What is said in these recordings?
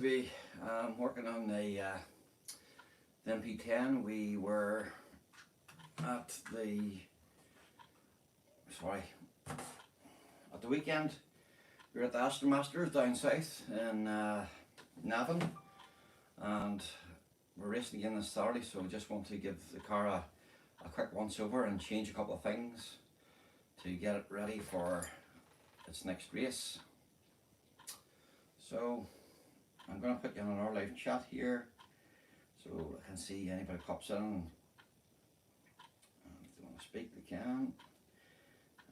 Be working on the MP10. We were at the weekend. We were at the Aston Masters down south in Navan, and we're racing again this Saturday. So we just want to give the car a quick once over and change a couple of things to get it ready for its next race. So I'm going to put you on our live chat here so I can see anybody pops in, and if they want to speak they can.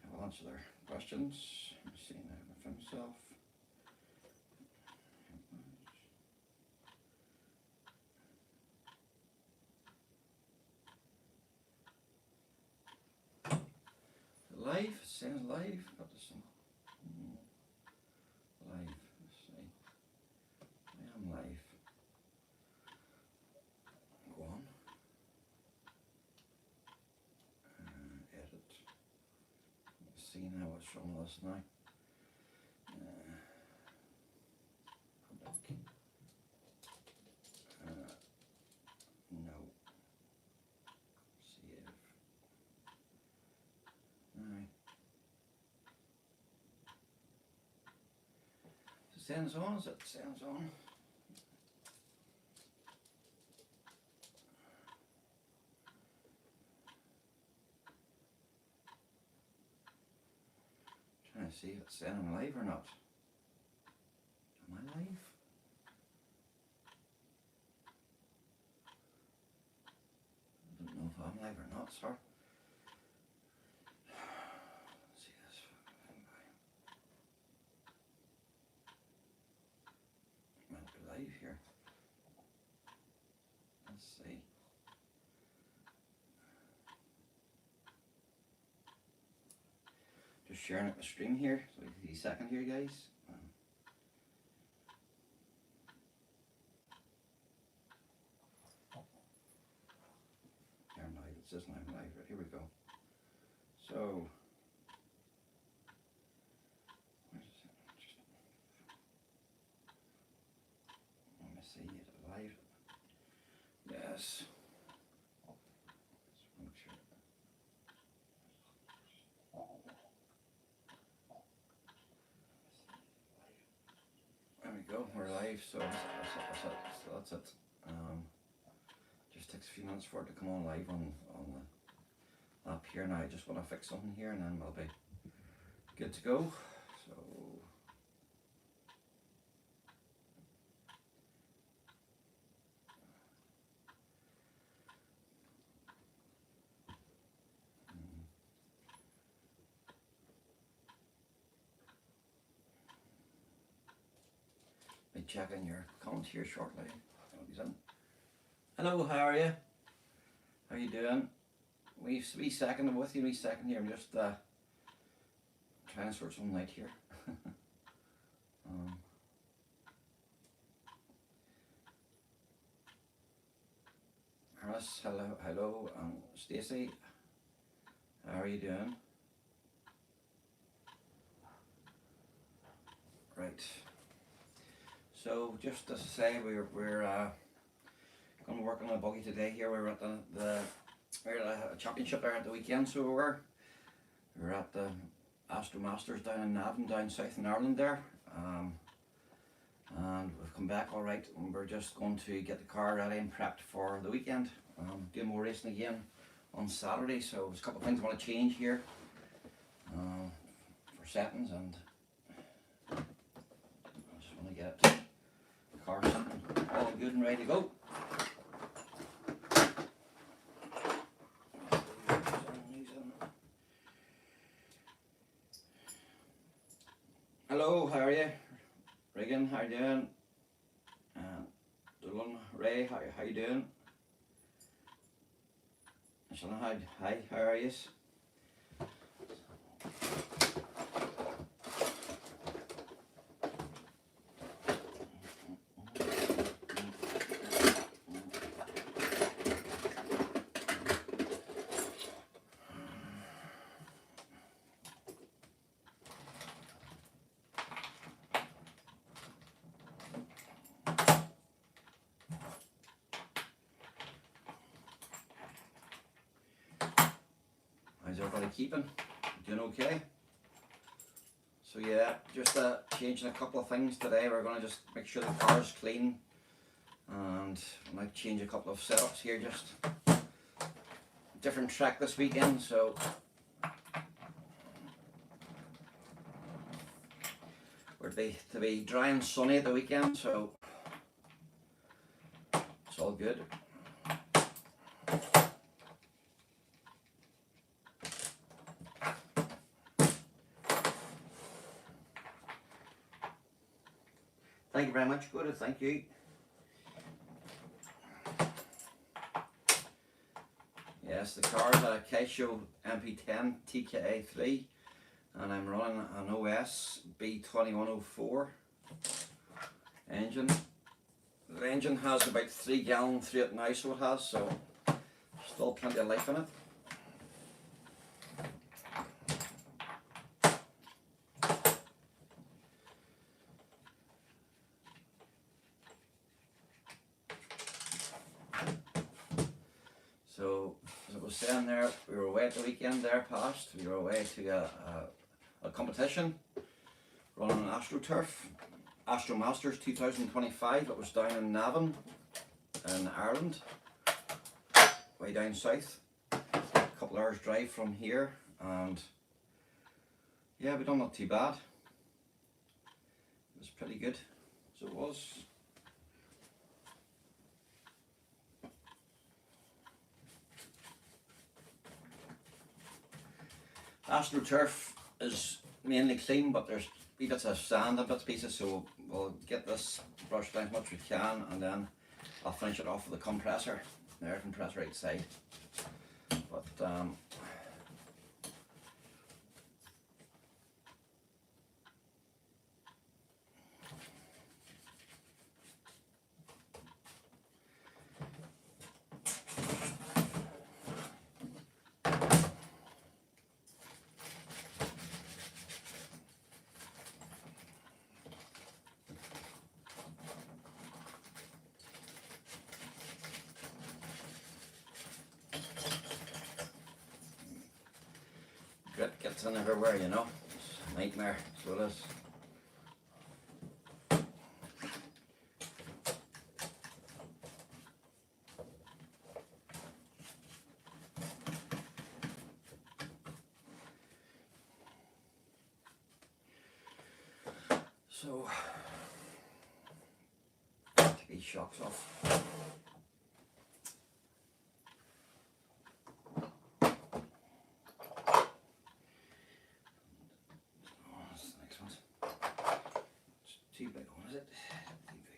I will answer their questions. Let me see now for myself. Live, it says live, got this one. Live, let's see. I am live. Go on. Edit. Let's see now what's wrong with us now. Public. No. Save. Now. Sounds on, is it? Sounds on. Trying to see if it's sounding live or not. Am I live? I don't know if I'm live or not, sir. Let's see this. Might be live here. Let's see. Just sharing it the stream here, so you can see a second here, guys. I'm live. It says I'm live. Right, here we go. So, where's it? Let me see it live. Yes. Let's make sure. There we go. We're live. So that's it. Just takes a few minutes for it to come on live on the app here. Now I just want to fix something here, and then we'll be good to go. So. Be checking your comments here shortly. Hello, how are you? How you doing? Wee second, I'm with you. Wee second here. I'm just trying to sort something out here. Harris, hello, Stacey. How are you doing? Right. So just to say, we're going to work on a buggy today. Here we were at we're at a championship there at the weekend. So we're at the Aston Masters down in Navan, down south in Ireland there, and we've come back all right, and we're just going to get the car ready and prepped for the weekend. Doing more racing again on Saturday. So there's a couple of things I want to change here for settings, and I just want to get the car all good and ready to go. Hello, how are you? Regan, how you doing? Dylan, Ray, how you doing? Hi, how are you? keeping? Doing okay? So yeah, just changing a couple of things today. We're going to just make sure the car's clean, and I might change a couple of setups here. Just different track this weekend, so we're to be dry and sunny at the weekend, so it's all good. Thank you very much, Gordon. Thank you. Yes, the car's a Kyosho MP10 TKA3, and I'm running an OS B2104 engine. The engine has about 3 gallon through it now, so it has, so still plenty of life in it. So, as I was saying there, we were away at the weekend there past. We were away to a competition, running an AstroTurf, Astro Masters 2025. It was down in Navan, in Ireland, way down south. A couple hours drive from here, and yeah, we done not too bad. It was pretty good, so it was. AstroTurf is mainly clean, but there's wee bits of sand and bits pieces, so we'll get this brushed down as much as we can, and then I'll finish it off with the compressor, the air compressor outside. But grit gets in everywhere, you know. It's a nightmare, so it is. So, take these shocks off. Too big one, is it? Too big.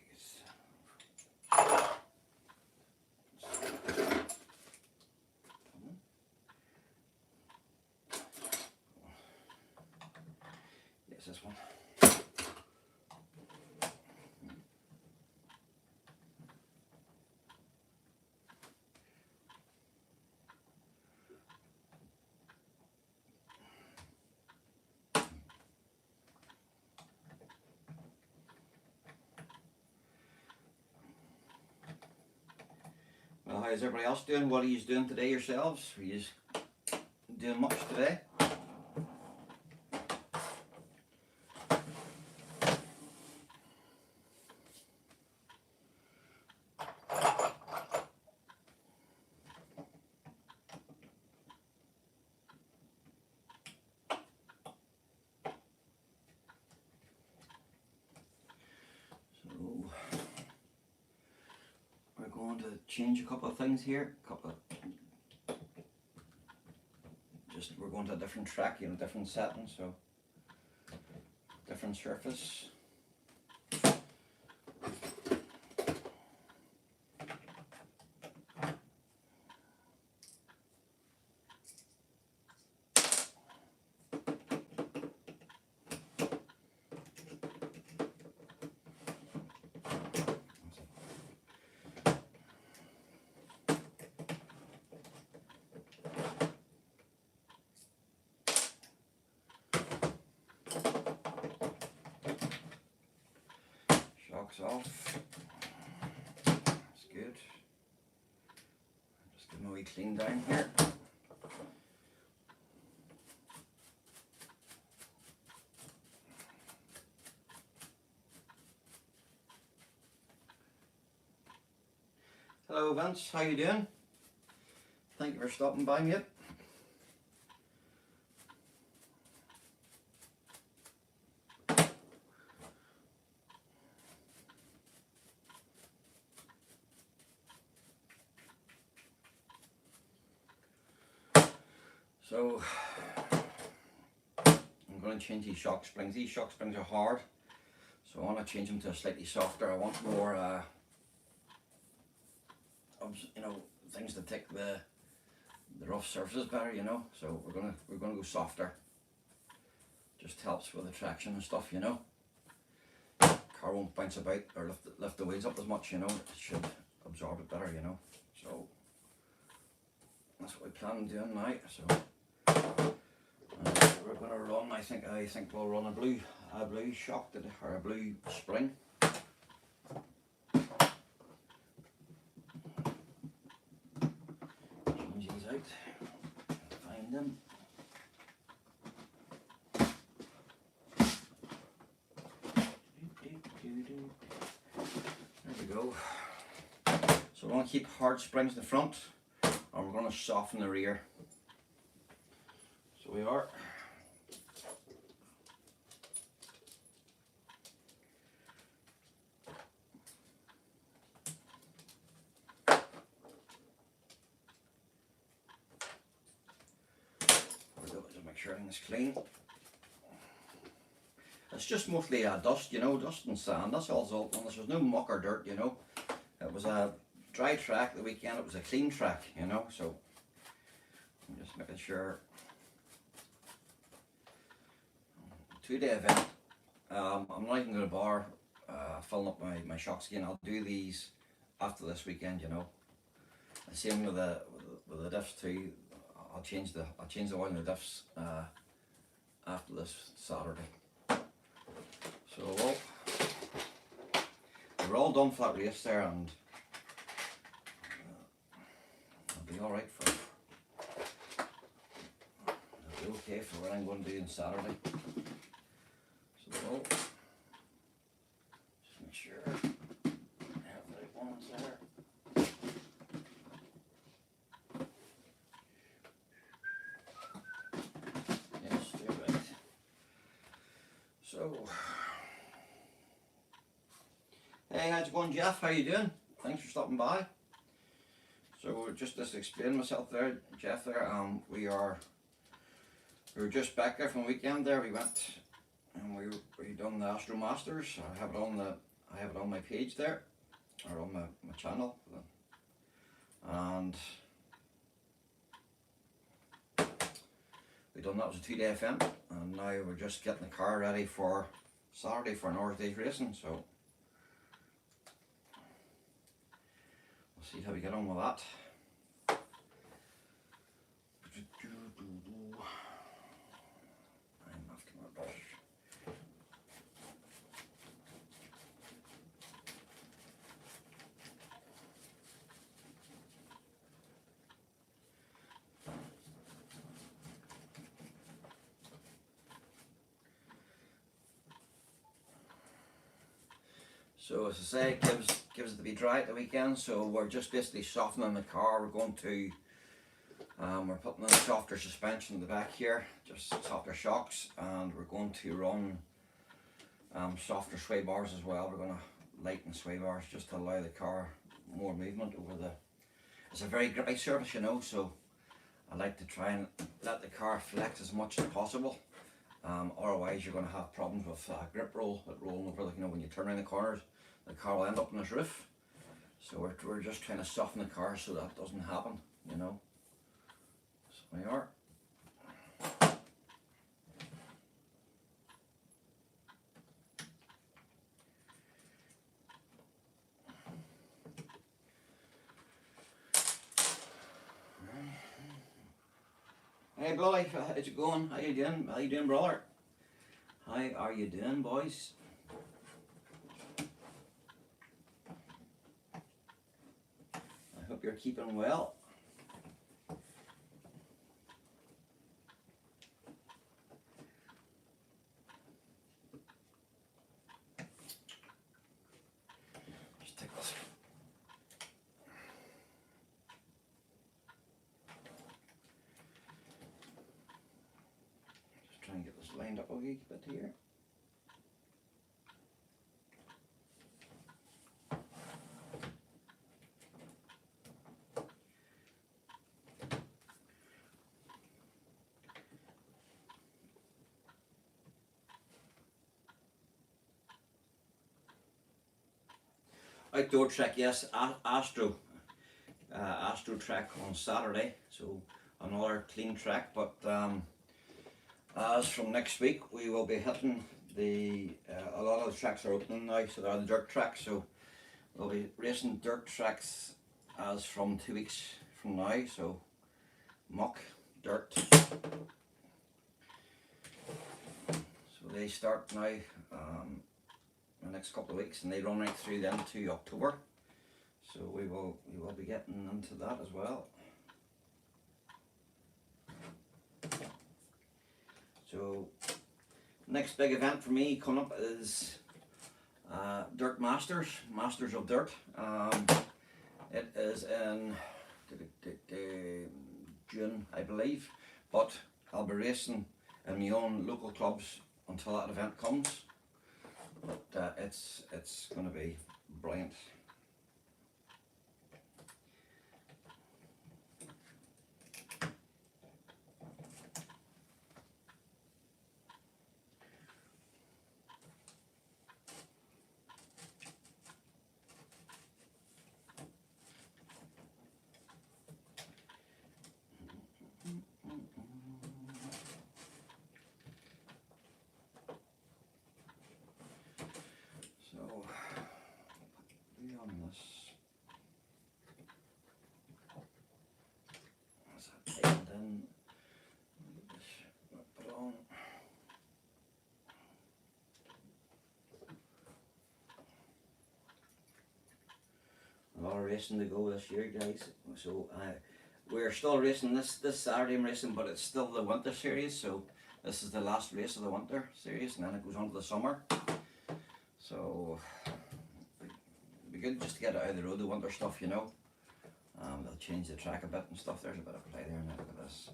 Yes, this one. Well, how's everybody else doing? What are you doing today yourselves? Are you doing much today? We're going to change a couple of things here. We're going to a different track, you know, different setting, so different surface. Off. That's good. Just give them a wee clean down here. Hello Vince, how you doing? Thank you for stopping by, mate. So I'm going to change these shock springs. These shock springs are hard, so I want to change them to a slightly softer. I want more, you know, things to take the rough surfaces better, you know. So we're gonna go softer. Just helps with the traction and stuff, you know. Car won't bounce about or lift the wheels up as much, you know. It should absorb it better, you know. So that's what we plan on doing now. So we're gonna run. I think we'll run a blue shock or a blue spring. Change these out. Find them. There we go. So we're going to keep hard springs in the front and we're going to soften the rear. So we are. Just make sure everything's clean. It's just mostly dust, you know, dust and sand. That's all it's all. There's no muck or dirt, you know. It was a dry track the weekend. It was a clean track, you know. So I'm just making sure. 2-day event. I'm not even going to bother filling up my shocks again. I'll do these after this weekend, you know. The same with the diffs too. I'll change the oil in the diffs after this Saturday. So we're all done for that race there, and I'll be all right for. I'll be okay for what I'm going to do on Saturday. So we'll just make sure I have the right ones there. Yes, do right. So. Hey, how's it going, Jeff? How you doing? Thanks for stopping by. So just to explain myself there, Jeff there, we were just back there from the weekend there. We went and we done the Astro Masters. I have it on my page there, or on my channel. And we done that. It was a 2-day event, and now we're just getting the car ready for Saturday for an hour's day's racing. So see how we get on with that. I'm after my brush. So as I say, it gives it to be dry at the weekend, so we're just basically softening the car. We're going to, we're putting in softer suspension in the back here, just softer shocks, and we're going to run softer sway bars as well. We're going to lighten sway bars just to allow the car more movement over the, it's a very dry surface, you know, so I like to try and let the car flex as much as possible. Otherwise you're going to have problems with grip roll, rolling over, like, you know, when you turn around the corners, the car will end up on this roof. So we're just trying to soften the car so that doesn't happen, you know. So we are. Hey Billy, how's it going? How you doing? How you doing, brother? How are you doing, boys? I hope you're keeping well. Just take this. lined up a wee bit here. Outdoor trek, yes, Astro track on Saturday, so another clean track, but as from next week we will be hitting the a lot of the tracks are opening now, so they're the dirt tracks, so we'll be racing dirt tracks as from 2 weeks from now, so muck, dirt. So they start now the next couple of weeks, and they run right through then to October. So we will be getting into that as well. So next big event for me coming up is Dirt Masters of Dirt. It is in June, I believe, but I'll be racing in my own local clubs until that event comes. But it's going to be brilliant. A lot of racing to go this year, guys. So we're still racing this Saturday. I'm racing, but it's still the winter series. So this is the last race of the winter series, and then it goes on to the summer. So it'd be good just to get it out of the road, the winter stuff, you know. They'll change the track a bit and stuff. There's a bit of play there. Now look at this.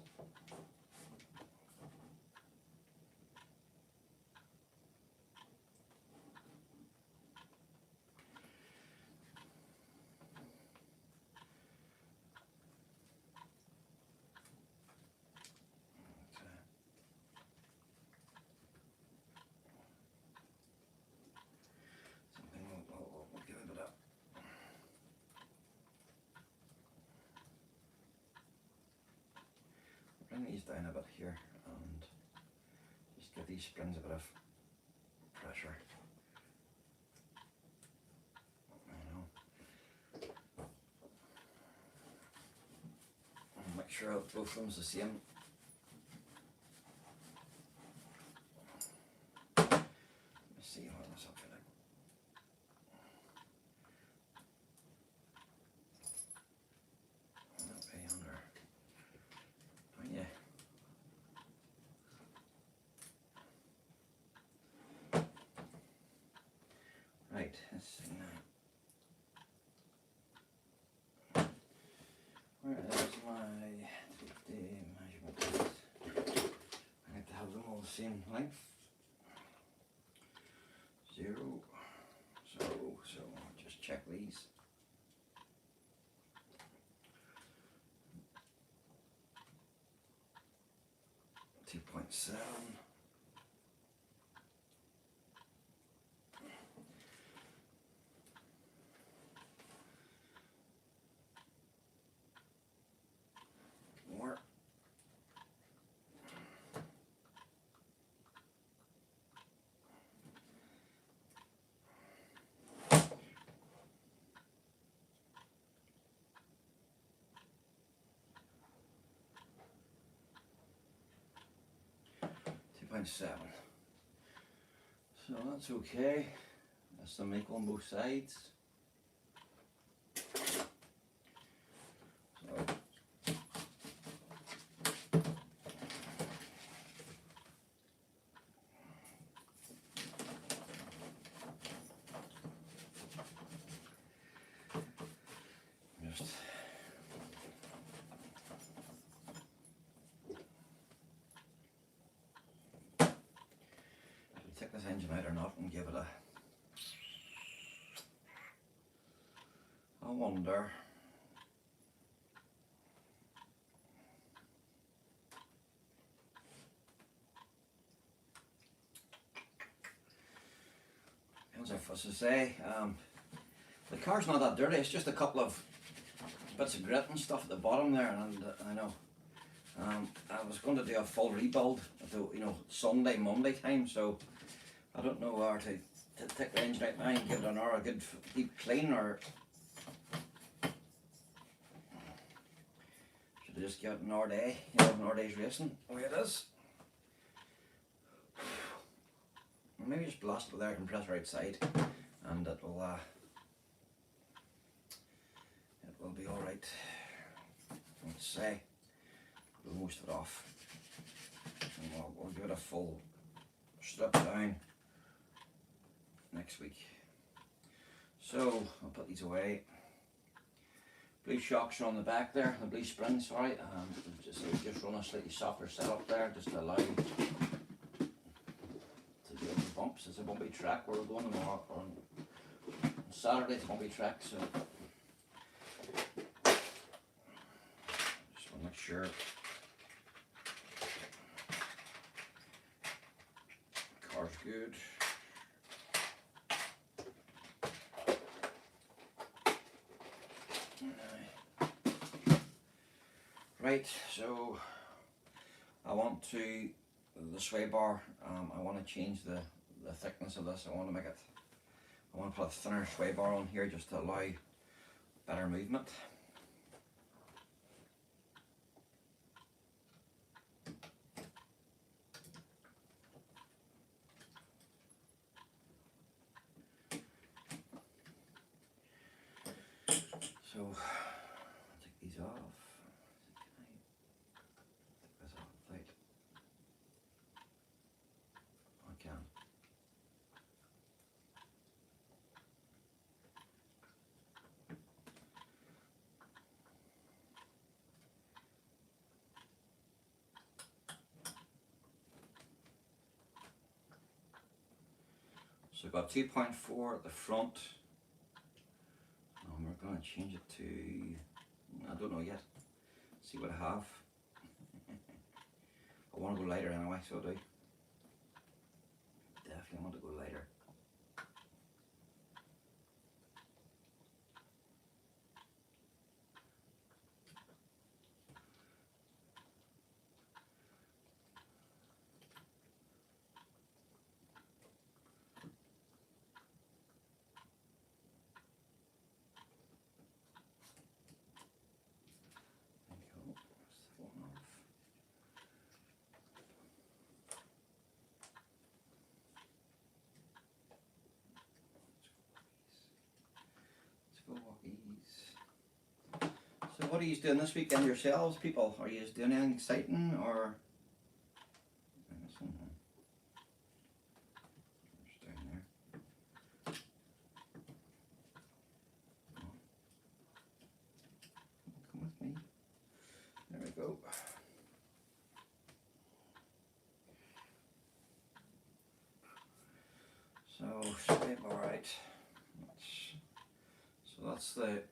We'll give it a bit of bring these down a bit here and just give these springs a bit of pressure. And make sure both of them's the same. Let's see how this up for now. Okay, under. Oh yeah. Right, let's see now. Where is my 3D measurement? I like to have them all the same length. 0. So I'll just check these. .7. More. 2.7. So that's okay. That's the make on both sides. So just this engine out or not and give it I wonder. As I say, the car's not that dirty. It's just a couple of bits of grit and stuff at the bottom there, and I know. I was going to do a full rebuild at the, Sunday, Monday time, so I don't know where to take the engine out now and give it an hour a good deep clean, or should I just give it an hour day, an hour day's racing, the way it is. Maybe just blast it with air compressor outside, and it will be alright. Let's say, we'll most of it off, and we'll give it a full strip down next week. So I'll put these away. Blue shocks are on the back there, the blue springs, sorry, just run a slightly softer setup there, just to allow to deal with bumps. It's a bumpy track where we're going on Saturday. It's a bumpy track, so just want to make sure the car's good. Right, so I want to, the sway bar, I want to change the thickness of this. I want to put a thinner sway bar on here just to allow better movement. So I'll take these off. So I've got 2.4 at the front, and we're going to change it to, I don't know yet, see what I have. I want to go lighter anyway, so I do. Definitely want to go lighter. So what are you doing this weekend yourselves, people? Are you doing anything exciting, or? Just down there. Come with me. There we go. So straight, all right. So that's the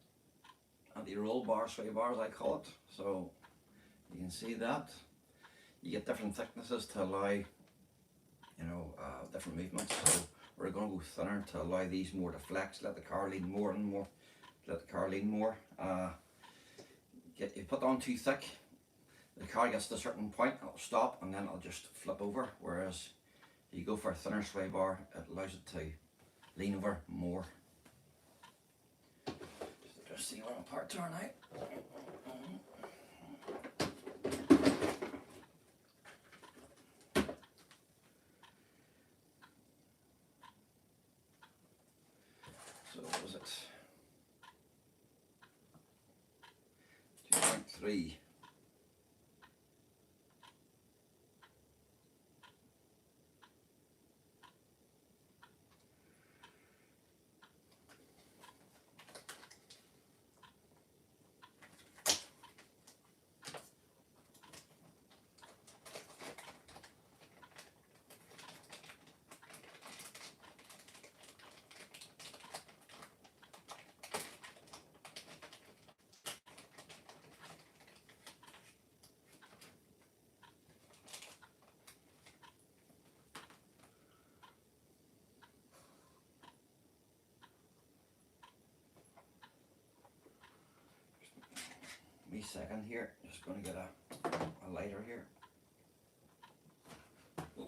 anti-roll bar, sway bars I call it. So you can see that you get different thicknesses to allow, different movements. So we're going to go thinner to allow these more to flex, let the car lean more and more, you put on too thick, the car gets to a certain point, it'll stop and then it'll just flip over, whereas you go for a thinner sway bar, it allows it to lean over more. Just see where my parts are now. So what was it? 2.3. wee second here. Just going to get a lighter here. Ooh.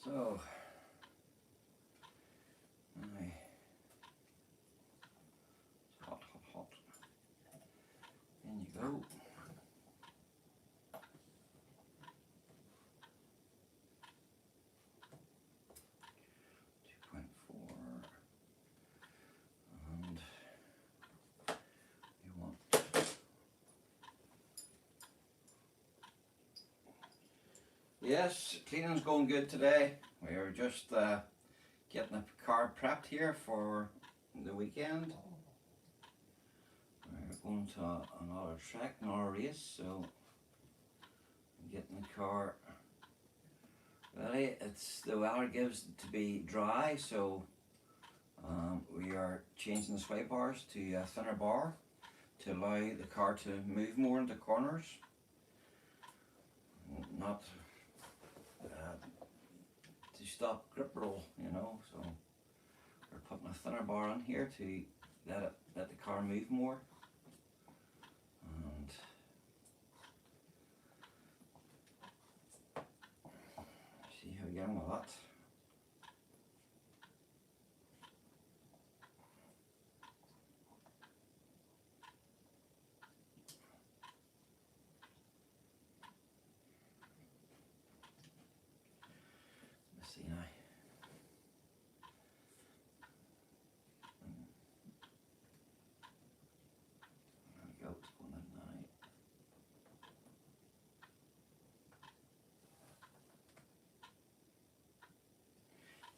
So, aye. Hot, hot, hot. In you go. 2.4. And you want. Yes, cleaning's going good today. We are just getting the car prepped here for the weekend. We're going to another track, another race, so getting the car ready. The weather gives to be dry, so we are changing the sway bars to a thinner bar to allow the car to move more into corners, not to stop grip roll, you know. So we're putting a thinner bar on here to let the car move more. And see how we get on with that. Let's see now. There we go, it's going in now.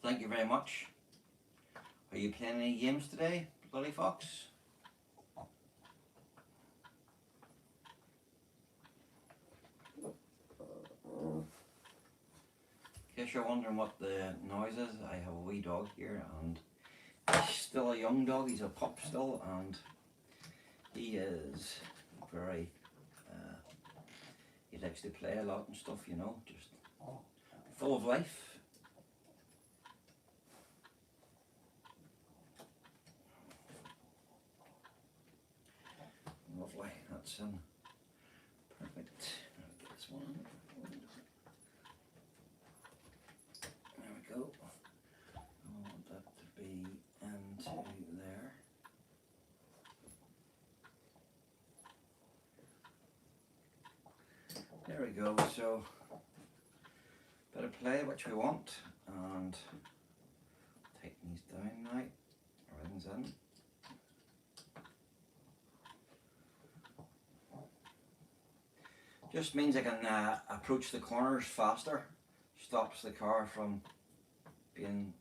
Thank you very much. Are you playing any games today, Bloody Fox? In case you're wondering what the noise is, I have a wee dog here, and he's still a young dog. He's a pup still, and he is very, he likes to play a lot and stuff, you know, just full of life. Lovely, that's perfect. I'll get this one in. There we go. I want that to be into there. There we go, so bit of play which we want, and tighten these down now. Everything's in. Just means I can approach the corners faster, stops the car from being,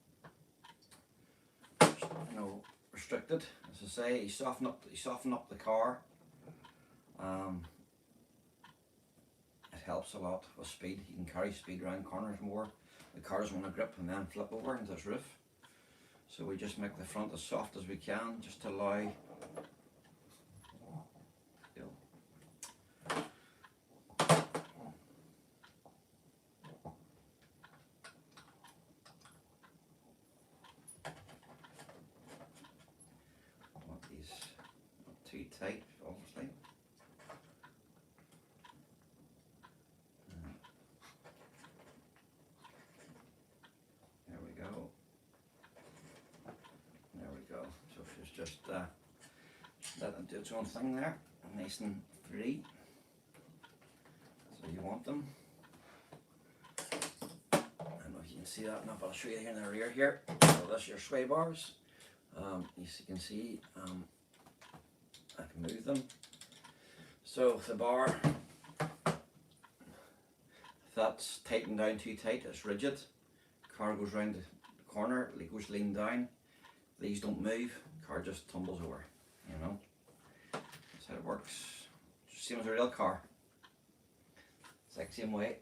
you know, restricted. As I say, you soften up the car. It helps a lot with speed. You can carry speed around corners more. The car doesn't want to grip and then flip over into this roof. So we just make the front as soft as we can, just to allow, you know, want these not too tight, obviously. There we go. There we go. So it's just let it do its own thing there, nice and free. So you want them. I don't know if you can see that enough, but I'll show you here in the rear here. So this is your sway bars. As you can see, I can move them. So the bar, that's tightened down too tight, it's rigid. Car goes round the corner, it goes lean down. These don't move, car just tumbles over, you know. That's how it works. Same as a real car. Exact same way.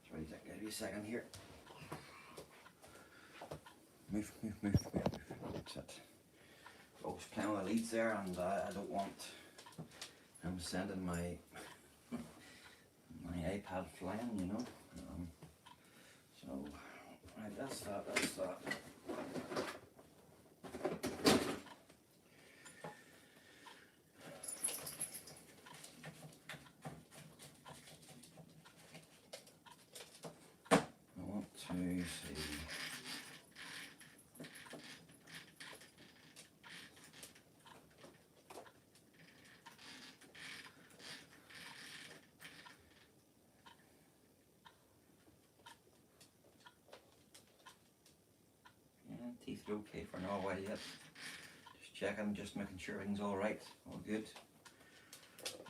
Sorry, give me a second here. Move. That's it. Always playing with the leads there, and I don't want him sending my iPad flying, you know. So, right, that's that. I want to see. Teeth are okay for now, while yet. Just checking, just making sure everything's all right, all good.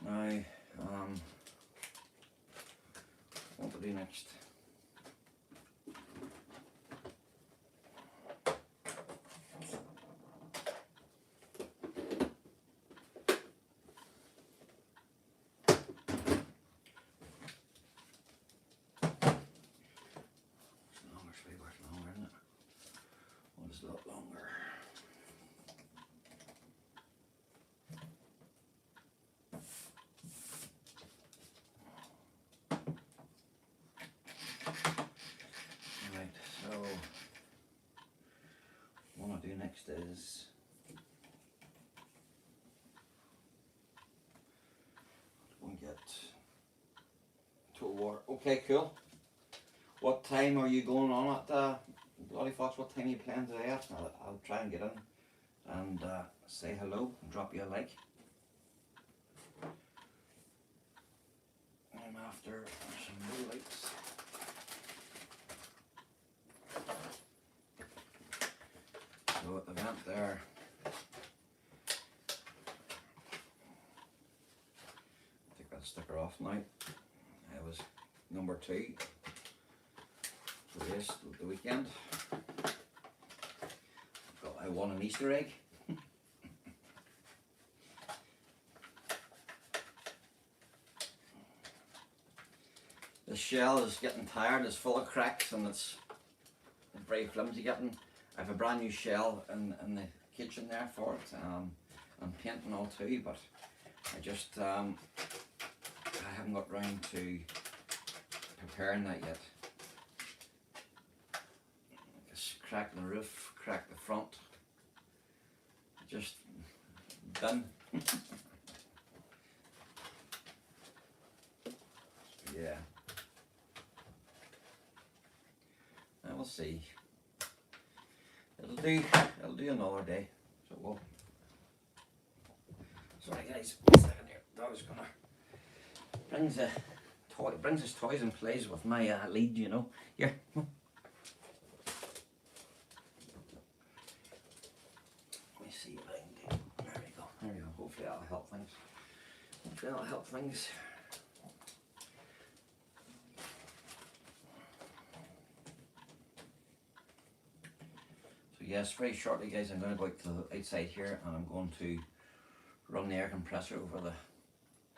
Now, what to do next? A lot longer. Right, so what I'll do next is go and get total water. Okay, cool. What time are you going on at Bloody Fox? What time are you playing today at? I'll try and get in and say hello and drop you a like. I'm after some blue lights. So at the vent there, take that sticker off now. It was number 2 for the weekend. I won an Easter egg. The shell is getting tired, it's full of cracks, and it's very flimsy getting. I have a brand new shell in the kitchen there for it. I'm painting all too, but I just I haven't got round to preparing that yet. Just crack the roof, crack the front. Just done. Yeah. And we'll see. It'll do another day. So we'll. Sorry guys, 1 second here. Dog's gonna brings his toys and plays with my lead, you know. Here. See what I can do. There we go. Hopefully that'll help things. So yes, very shortly guys, I'm going to go out to the outside here and I'm going to run the air compressor over the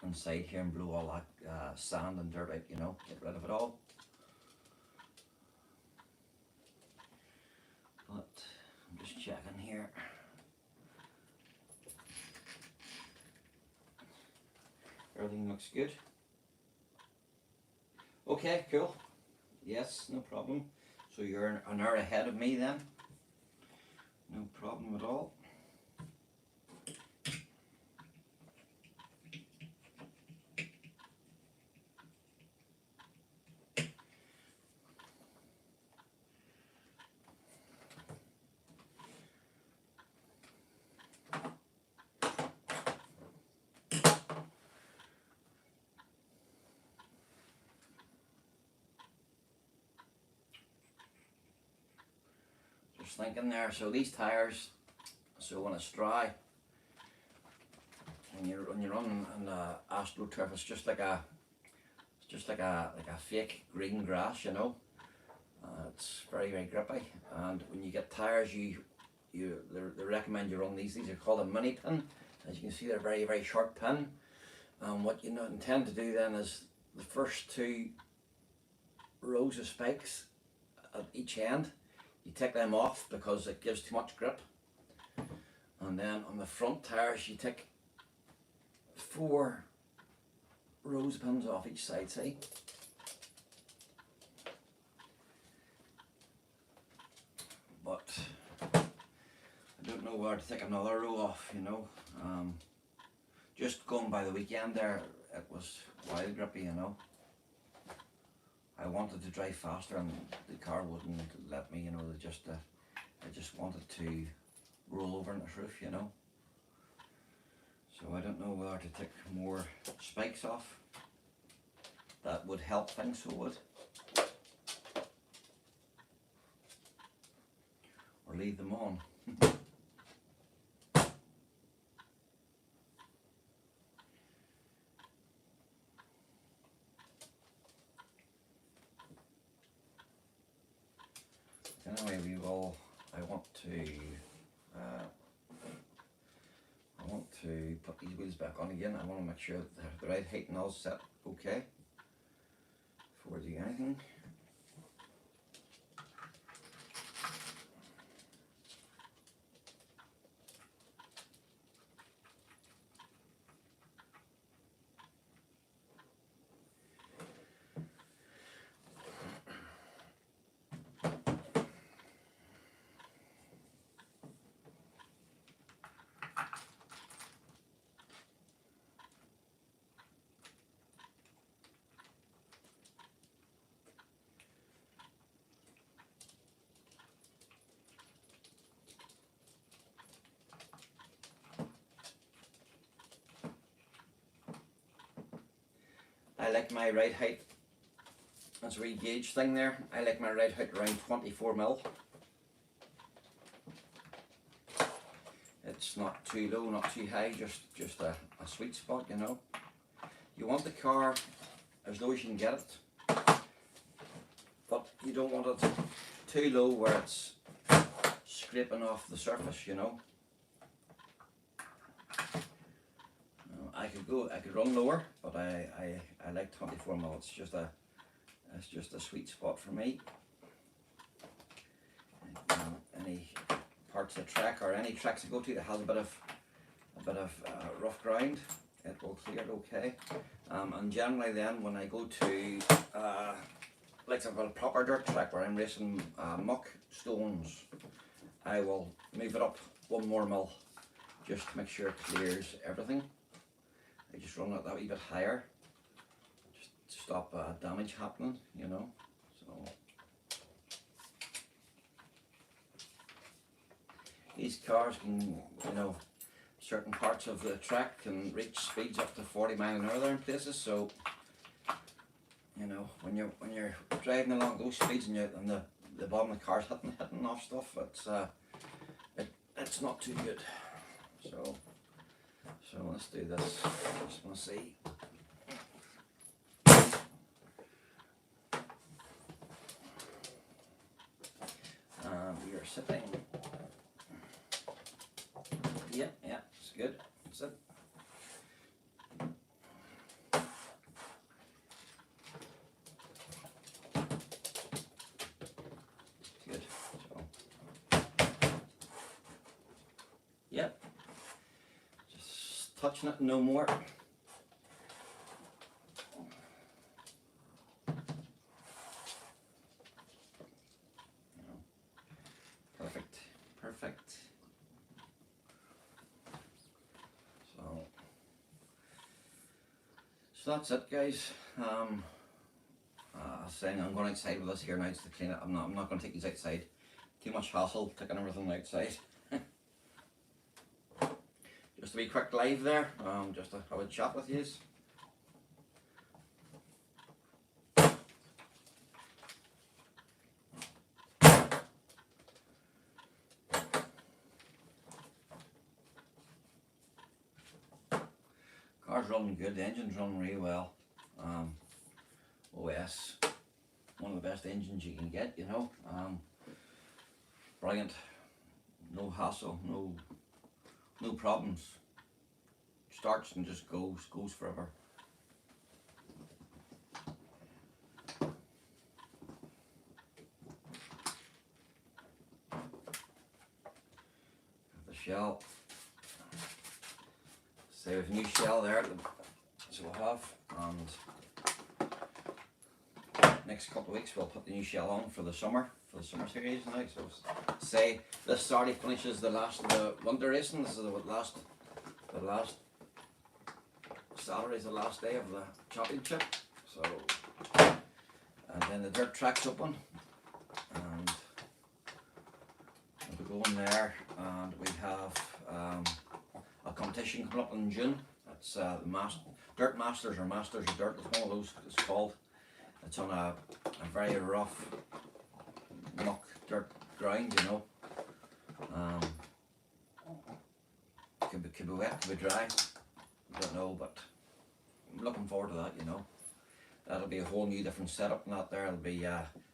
inside here and blow all that sand and dirt out, you know, get rid of it all. But I'm just checking here. Everything looks good. Okay, cool. Yes, no problem. So you're an hour ahead of me then. No problem at all. just thinking there. So these tires, so when it's dry, when you're running on the AstroTurf, it's just like a fake green grass, you know. It's very, very grippy, and when you get tires, they recommend you run these. These are called a mini pin. As you can see, they're very, very short pin. And what you intend to do then is the first 2 rows of spikes at each end, you take them off because it gives too much grip. And then on the front tires, you take 4 rows of pins off each side, see? But I don't know where to take another row off, you know. Just going by the weekend there, it was wild grippy, you know. I wanted to drive faster and the car wouldn't let me, you know. I just wanted to roll over in its roof, you know. So I don't know whether to take more spikes off. That would help things, so it would. Or leave them on. Anyway, I want to put these wheels back on again. I want to make sure that the right height and all set okay before I do anything. I like my ride height, that's a wee gauge thing there, I like my ride height around 24mm. It's not too low, not too high, just a sweet spot, you know. You want the car as low as you can get it, but you don't want it too low where it's scraping off the surface, you know. I could run lower, but I like 24mm. It's just a sweet spot for me. Any parts of the track or any tracks I go to that has a bit of rough ground, it will clear it okay. And generally then when I go to like a proper dirt track where I'm racing muck stones, I will move it up 1 more mil just to make sure it clears everything. I just run it that wee bit higher, just to stop damage happening, you know. So these cars can, you know, certain parts of the track can reach speeds up to 40 miles an hour there in places. So, you know, when you're driving along those speeds and the bottom of the car's hitting off stuff, it's not too good. So let's do this. Just want to see. We are sitting. Yeah, it's good. That's it. Good. So, yep. Just touching it, no more. Perfect. So that's it, guys. Saying I'm going outside with this here now to clean it. I'm not going to take these outside. Too much hassle taking everything outside. Just a wee quick live there, just to have a chat with you. car's running good, the engine's running really well. OS, one of the best engines you can get, you know. Brilliant, no hassle, no problems. Starts and just goes forever. The shell. So we have a new shell there, so we'll have, and next couple of weeks we'll put the new shell on for the summer series now. So say this Saturday finishes the last of the winter racing. This is the last Saturday's the last day of the championship. So, and then the dirt track's open, and we'll go in there, and we have a competition coming up in June. It's the Dirt Masters, or Masters of Dirt. It's one of those it's called. It's on a very rough muck dirt ground, you know. Could be wet, could be dry. I don't know, but I'm looking forward to that, you know. That'll be a whole new different setup and that there. It'll be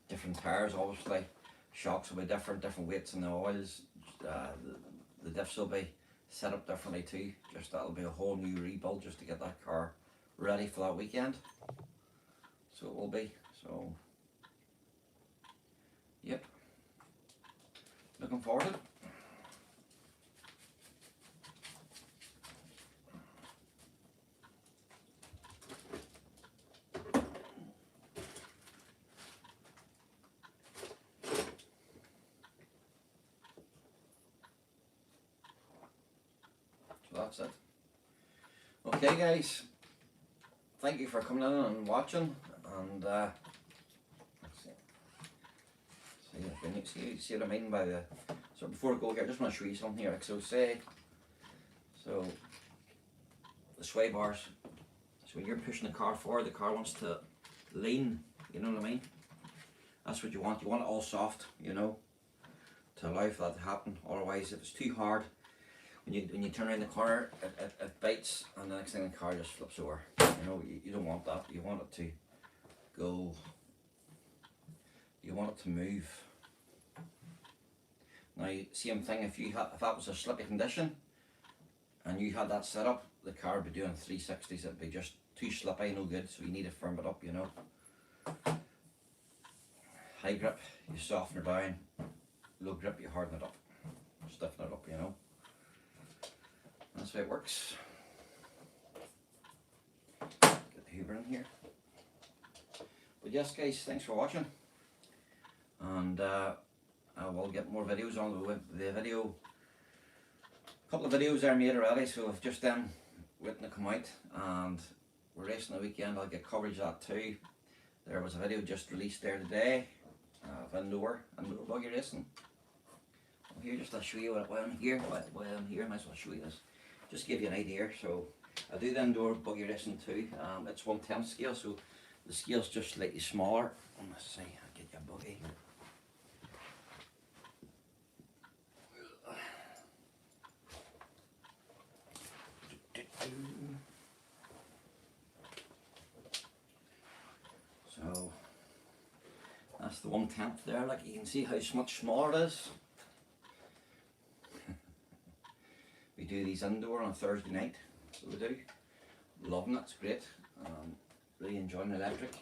different tires, obviously. Shocks will be different weights in the oils. The diffs will be set up differently too. Just that'll be a whole new rebuild just to get that car ready for that weekend. So it will be. So yep. Looking forward to it. That's it. Okay guys, thank you for coming in and watching, and see what I mean by the, so before I go here, I just want to show you something here. Like, so the sway bars, so when you're pushing the car forward, the car wants to lean, you know what I mean? That's what you want it all soft, you know, to allow for that to happen. Otherwise, if it's too hard, when you turn around the corner, it bites, and the next thing the car just flips over. You know, you don't want that. You want it to go, you want it to move. Now, same thing, if that was a slippy condition, and you had that set up, the car would be doing 360s, it'd be just too slippy, no good, so you need to firm it up, you know. High grip, you soften it down. Low grip, you harden it up. Stiffen it up, you know. That's how it works. Get the Hoover in here. But yes guys, thanks for watching. And I will get more videos on the video. A couple of videos are made already, so I've just waiting to come out, and we're racing the weekend. I'll get coverage of that too. There was a video just released there today of indoor buggy racing. Well, here, just I'll show you while I'm here. While I'm here, I might as well show you this. Just give you an idea. So I do the indoor buggy racing too. It's 1/10 scale, so the scale's just slightly smaller. Let's see, I'll get you a buggy. So that's the 1/10 there. Like, you can see how much smaller it is. We do these indoor on a Thursday night, so we do. Loving it, it's great. Really enjoying electric.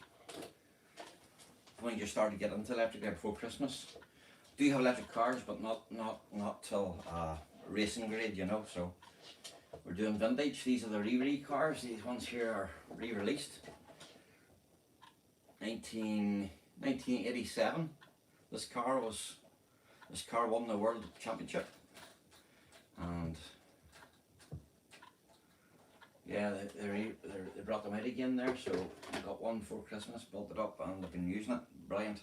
I've only just started to get into electric there before Christmas. Do have electric cars, but not till racing grade, you know. So we're doing vintage. These are the re cars. These ones here are re-released. 1987. This car won the World Championship, and yeah, they brought them out again there, so I got one for Christmas, built it up, and I've been using it. Brilliant.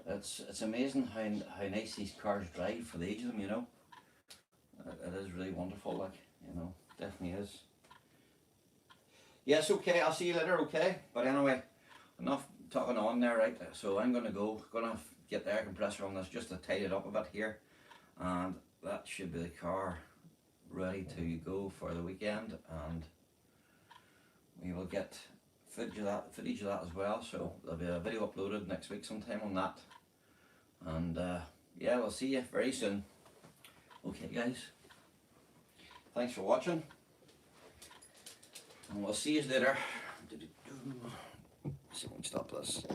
It's amazing how nice these cars drive for the age of them, you know. It is really wonderful, like, you know, definitely is. Yes, okay, I'll see you later, okay? But anyway, enough talking on there, right? So I'm gonna get the air compressor on this just to tidy it up a bit here, and that should be the car ready to go for the weekend. And we will get footage of that as well, so there'll be a video uploaded next week sometime on that. And yeah, we'll see you very soon. Okay guys, thanks for watching, and we'll see you later. See if we can stop this.